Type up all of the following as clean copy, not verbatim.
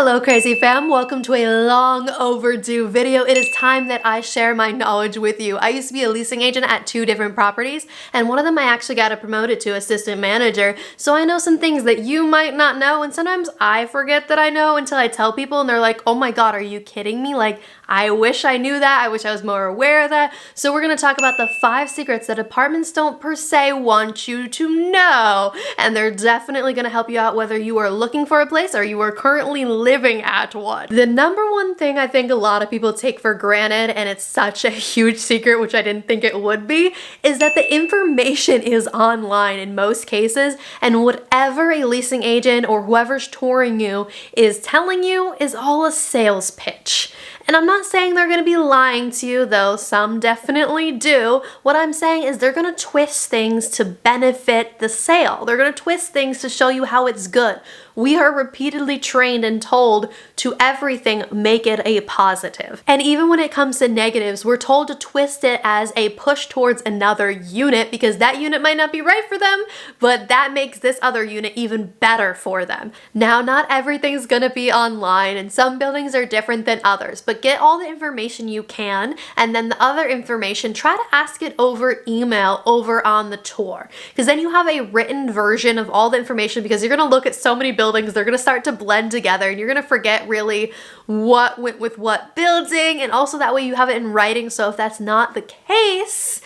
Hello crazy fam, welcome to a long overdue video. It is time that I share my knowledge with you. I used to be a leasing agent at 2 different properties, and one of them I actually got promoted to assistant manager, so I know some things that you might not know, and sometimes I forget that I know until I tell people and they're like, oh my god, are you kidding me? Like, I wish I knew that, I wish I was more aware of that. So we're gonna talk about the 5 secrets that apartments don't per se want you to know, and they're definitely gonna help you out whether you are looking for a place or you are currently living at one. The number one thing I think a lot of people take for granted, and it's such a huge secret, which I didn't think it would be, is that the information is online in most cases, and whatever a leasing agent or whoever's touring you is telling you is all a sales pitch. And I'm not saying they're gonna be lying to you, though some definitely do. What I'm saying is they're gonna twist things to benefit the sale. They're gonna twist things to show you how it's good. We are repeatedly trained and told to everything make it a positive. And even when it comes to negatives, we're told to twist it as a push towards another unit because that unit might not be right for them, but that makes this other unit even better for them. Now, not everything's gonna be online, and some buildings are different than others, but get all the information you can, and then the other information, try to ask it over email over on the tour, because then you have a written version of all the information, because you're gonna look at so many buildings, they're gonna start to blend together, and you're gonna forget really what went with what building, and also that way you have it in writing, so if that's not the case,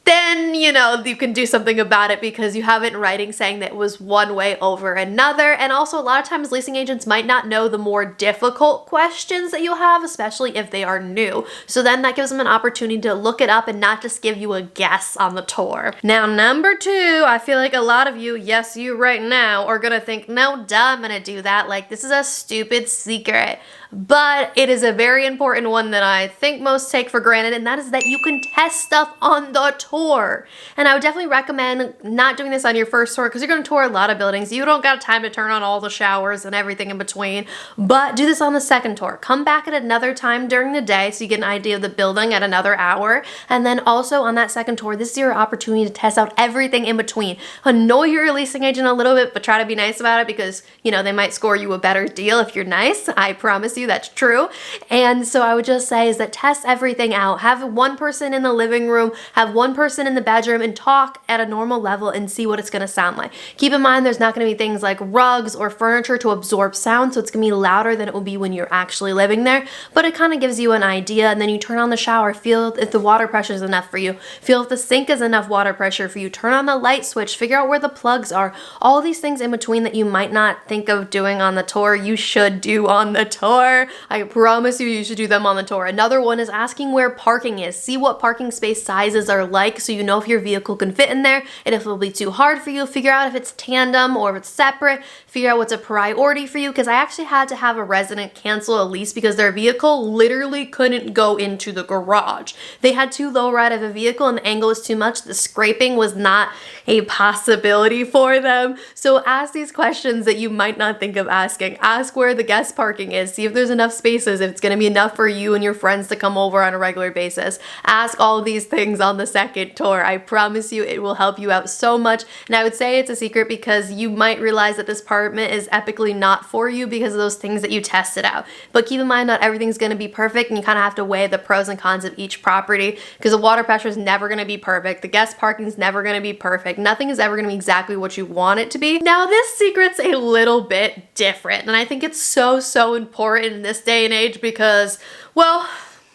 then, you know, you can do something about it because you have it in writing saying that it was one way over another. And also, a lot of times leasing agents might not know the more difficult questions that you'll have, especially if they are new. So then that gives them an opportunity to look it up and not just give you a guess on the tour. Now, number 2, I feel like a lot of you, yes, you right now, are gonna think, no, duh, I'm gonna do that. Like, this is a stupid secret. But it is a very important one that I think most take for granted, and that is that you can test stuff on the tour. And I would definitely recommend not doing this on your first tour because you're going to tour a lot of buildings. You don't got time to turn on all the showers and everything in between, but do this on the second tour. Come back at another time during the day so you get an idea of the building at another hour, and then also on that second tour, this is your opportunity to test out everything in between. Annoy your leasing agent a little bit, but try to be nice about it because, you know, they might score you a better deal if you're nice. I promise you that's true. And so I would just say is that test everything out. Have one person in the living room, have one person in the bedroom, and talk at a normal level and see what it's going to sound like. Keep in mind there's not going to be things like rugs or furniture to absorb sound, so it's going to be louder than it will be when you're actually living there, but it kind of gives you an idea. And then you turn on the shower, feel if the water pressure is enough for you, feel if the sink is enough water pressure for you, turn on the light switch, figure out where the plugs are. All these things in between that you might not think of doing on the tour, you should do on the tour. I promise you should do them on the tour. Another one is asking where parking is. See what parking space sizes are like so you know if your vehicle can fit in there, and if it'll be too hard for you, figure out if it's tandem or if it's separate, figure out what's a priority for you, because I actually had to have a resident cancel a lease because their vehicle literally couldn't go into the garage. They had too low ride of a vehicle and the angle was too much. The scraping was not a possibility for them. So ask these questions that you might not think of asking. Ask where the guest parking is. See if there's enough spaces, if it's going to be enough for you and your friends to come over on a regular basis. Ask all these things on the second tour. I promise you it will help you out so much. And I would say it's a secret because you might realize that this apartment is epically not for you because of those things that you tested out. But keep in mind not everything's going to be perfect, and you kind of have to weigh the pros and cons of each property because the water pressure is never going to be perfect. The guest parking is never going to be perfect. Nothing is ever going to be exactly what you want it to be. Now this secret's a little bit different, and I think it's so important in this day and age because, well,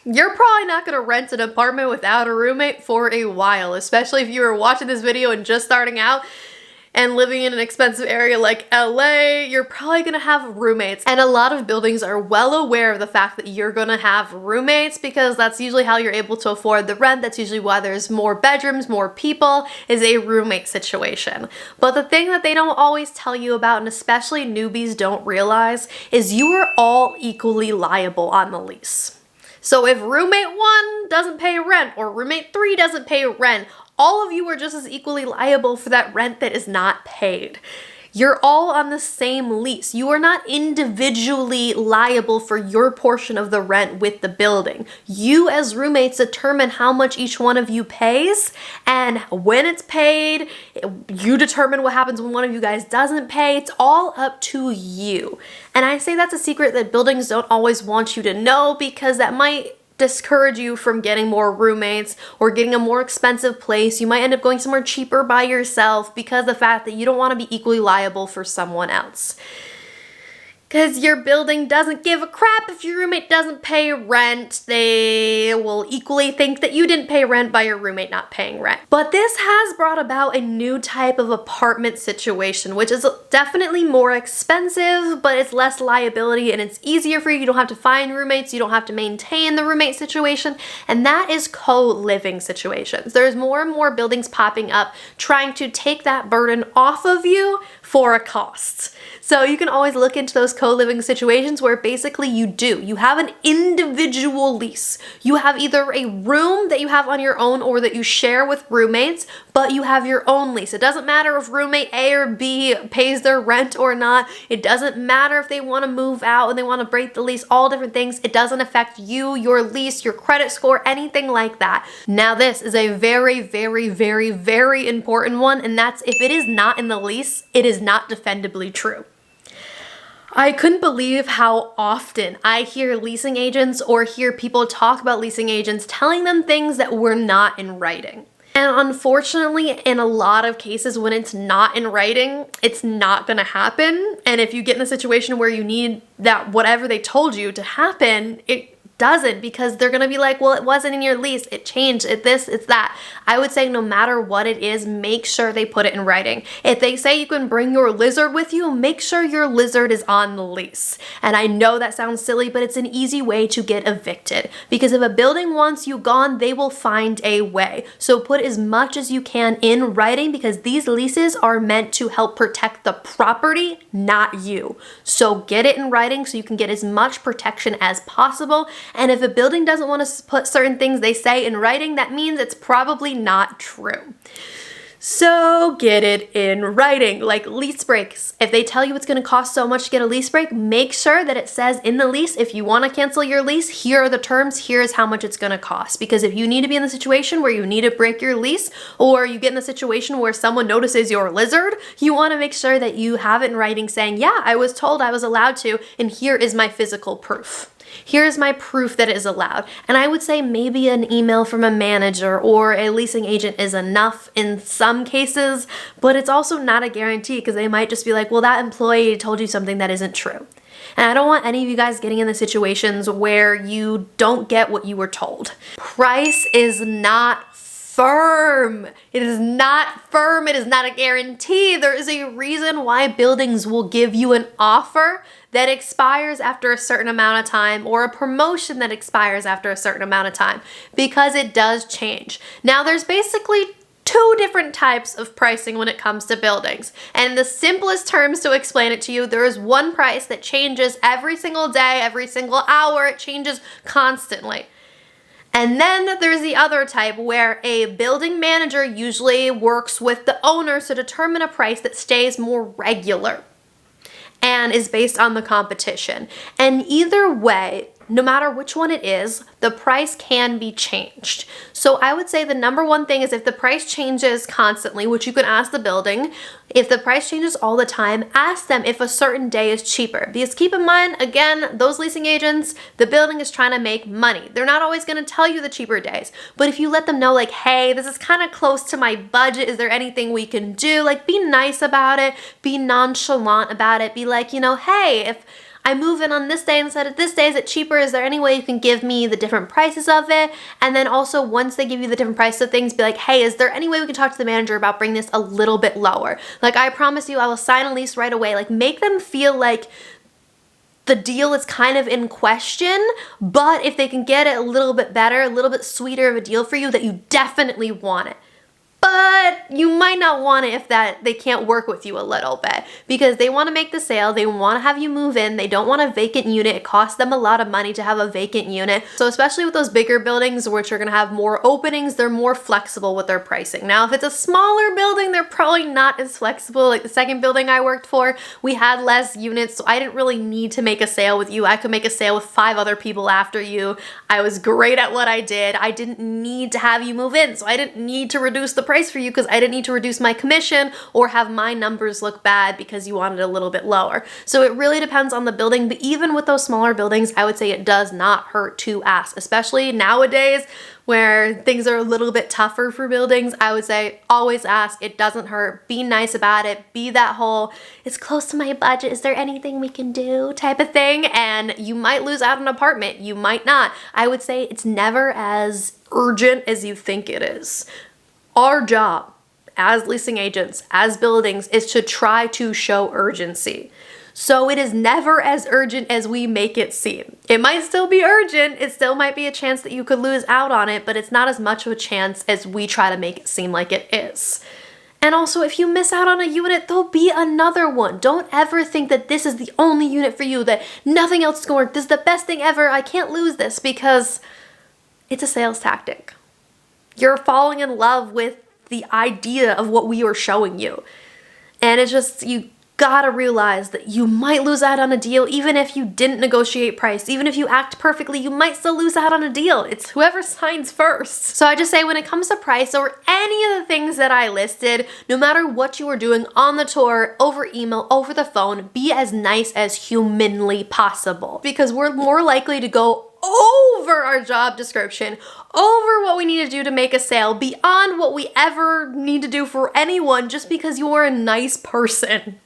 you're probably not going to rent an apartment without a roommate for a while, especially if you are watching this video and just starting out and living in an expensive area like LA, you're probably gonna have roommates. And a lot of buildings are well aware of the fact that you're gonna have roommates because that's usually how you're able to afford the rent. That's usually why there's more bedrooms, more people, is a roommate situation. But the thing that they don't always tell you about, and especially newbies don't realize, is you are all equally liable on the lease. So if roommate 1 doesn't pay rent or roommate 3 doesn't pay rent, all of you are just as equally liable for that rent that is not paid. You're all on the same lease. You are not individually liable for your portion of the rent with the building. You as roommates determine how much each one of you pays, and when it's paid, you determine what happens when one of you guys doesn't pay. It's all up to you. And I say that's a secret that buildings don't always want you to know, because that might discourage you from getting more roommates or getting a more expensive place. You might end up going somewhere cheaper by yourself because of the fact that you don't want to be equally liable for someone else. Because your building doesn't give a crap if your roommate doesn't pay rent. They will equally think that you didn't pay rent by your roommate not paying rent. But this has brought about a new type of apartment situation, which is definitely more expensive, but it's less liability and it's easier for you. You don't have to find roommates. You don't have to maintain the roommate situation. And that is co-living situations. There's more and more buildings popping up trying to take that burden off of you for a cost. So you can always look into those co-living situations where basically you have an individual lease. You have either a room that you have on your own or that you share with roommates, but you have your own lease. It doesn't matter if roommate A or B pays their rent or not. It doesn't matter if they want to move out and they want to break the lease, all different things. It doesn't affect you, your lease, your credit score, anything like that. Now this is a very, very, very, very important one, and that's if it is not in the lease, it is not defendably true. I couldn't believe how often I hear leasing agents or hear people talk about leasing agents telling them things that were not in writing. And unfortunately, in a lot of cases, when it's not in writing, it's not gonna happen. And if you get in a situation where you need that whatever they told you to happen, it doesn't, because they're gonna be like, well, it wasn't in your lease, it changed, it this, it's that. I would say no matter what it is, make sure they put it in writing. If they say you can bring your lizard with you, make sure your lizard is on the lease. And I know that sounds silly, but it's an easy way to get evicted, because if a building wants you gone, they will find a way. So put as much as you can in writing, because these leases are meant to help protect the property, not you. So get it in writing so you can get as much protection as possible. And if a building doesn't want to put certain things they say in writing, that means it's probably not true. So get it in writing, like lease breaks. If they tell you it's going to cost so much to get a lease break, make sure that it says in the lease, if you want to cancel your lease, here are the terms, here's how much it's going to cost. Because if you need to be in the situation where you need to break your lease, or you get in the situation where someone notices your lizard, you want to make sure that you have it in writing saying, yeah, I was told I was allowed to, and here is my physical proof. Here's my proof that it is allowed. And I would say maybe an email from a manager or a leasing agent is enough in some cases, but it's also not a guarantee, because they might just be like, well, that employee told you something that isn't true. And I don't want any of you guys getting in the situations where you don't get what you were told. Price is not firm. It is not firm. It is not a guarantee. There is a reason why buildings will give you an offer that expires after a certain amount of time, or a promotion that expires after a certain amount of time, because it does change. Now there's basically two different types of pricing when it comes to buildings. And in the simplest terms to explain it to you, there is one price that changes every single day, every single hour. It changes constantly. And then there's the other type where a building manager usually works with the owner to determine a price that stays more regular and is based on the competition. And either way, no matter which one it is, the price can be changed. So I would say the number one thing is if the price changes constantly, which you can ask the building, if the price changes all the time, ask them if a certain day is cheaper. Because keep in mind, again, those leasing agents, the building is trying to make money. They're not always gonna tell you the cheaper days. But if you let them know like, hey, this is kind of close to my budget, is there anything we can do? Like, be nice about it, be nonchalant about it, be like, hey, if I move in on this day instead of this day, is it cheaper? Is there any way you can give me the different prices of it? And then also, once they give you the different prices of things, be like, hey, is there any way we can talk to the manager about bringing this a little bit lower? Like, I promise you, I will sign a lease right away. Like, make them feel like the deal is kind of in question, but if they can get it a little bit better, a little bit sweeter of a deal for you, that you definitely want it. but you might not want it if they can't work with you a little bit, because they want to make the sale, they want to have you move in, they don't want a vacant unit. It costs them a lot of money to have a vacant unit. So especially with those bigger buildings, which are going to have more openings, they're more flexible with their pricing. Now, if it's a smaller building, they're probably not as flexible. Like the second building I worked for, we had less units, so I didn't really need to make a sale with you. I could make a sale with 5 other people after you. I was great at what I did. I didn't need to have you move in, so I didn't need to reduce the price for you because I didn't need to reduce my commission or have my numbers look bad because you wanted a little bit lower. So it really depends on the building, but even with those smaller buildings, I would say it does not hurt to ask, especially nowadays where things are a little bit tougher for buildings. I would say always ask. It doesn't hurt. Be nice about it. Be that whole, it's close to my budget, is there anything we can do type of thing. And you might lose out on an apartment. You might not. I would say it's never as urgent as you think it is. Our job as leasing agents, as buildings, is to try to show urgency. So it is never as urgent as we make it seem. It might still be urgent, it still might be a chance that you could lose out on it, but it's not as much of a chance as we try to make it seem like it is. And also, if you miss out on a unit, there'll be another one. Don't ever think that this is the only unit for you, that nothing else is going to work. This is the best thing ever, I can't lose this, because it's a sales tactic. You're falling in love with the idea of what we are showing you. And it's just, you gotta realize that you might lose out on a deal even if you didn't negotiate price. Even if you act perfectly, you might still lose out on a deal. It's whoever signs first. So I just say, when it comes to price or any of the things that I listed, no matter what you are doing on the tour, over email, over the phone, be as nice as humanly possible, because we're more likely to go over our job description, over what we need to do to make a sale, beyond what we ever need to do for anyone, just because you are a nice person.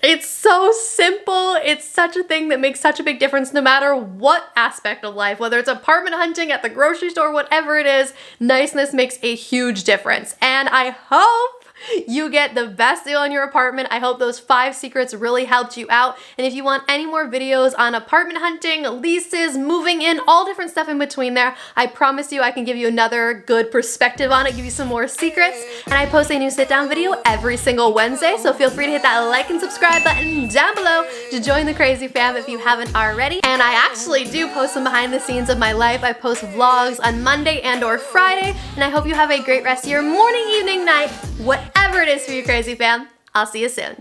It's so simple. It's such a thing that makes such a big difference no matter what aspect of life, whether it's apartment hunting, at the grocery store, whatever it is, niceness makes a huge difference. And I hope you get the best deal on your apartment. I hope those 5 secrets really helped you out. And if you want any more videos on apartment hunting, leases, moving in, all different stuff in between there, I promise you I can give you another good perspective on it, give you some more secrets. And I post a new sit down video every single Wednesday, so feel free to hit that like and subscribe button down below to join the crazy fam if you haven't already. And I actually do post some behind the scenes of my life. I post vlogs on Monday and or Friday, and I hope you have a great rest of your morning, evening, night, whatever it is for you crazy fam. I'll see you soon.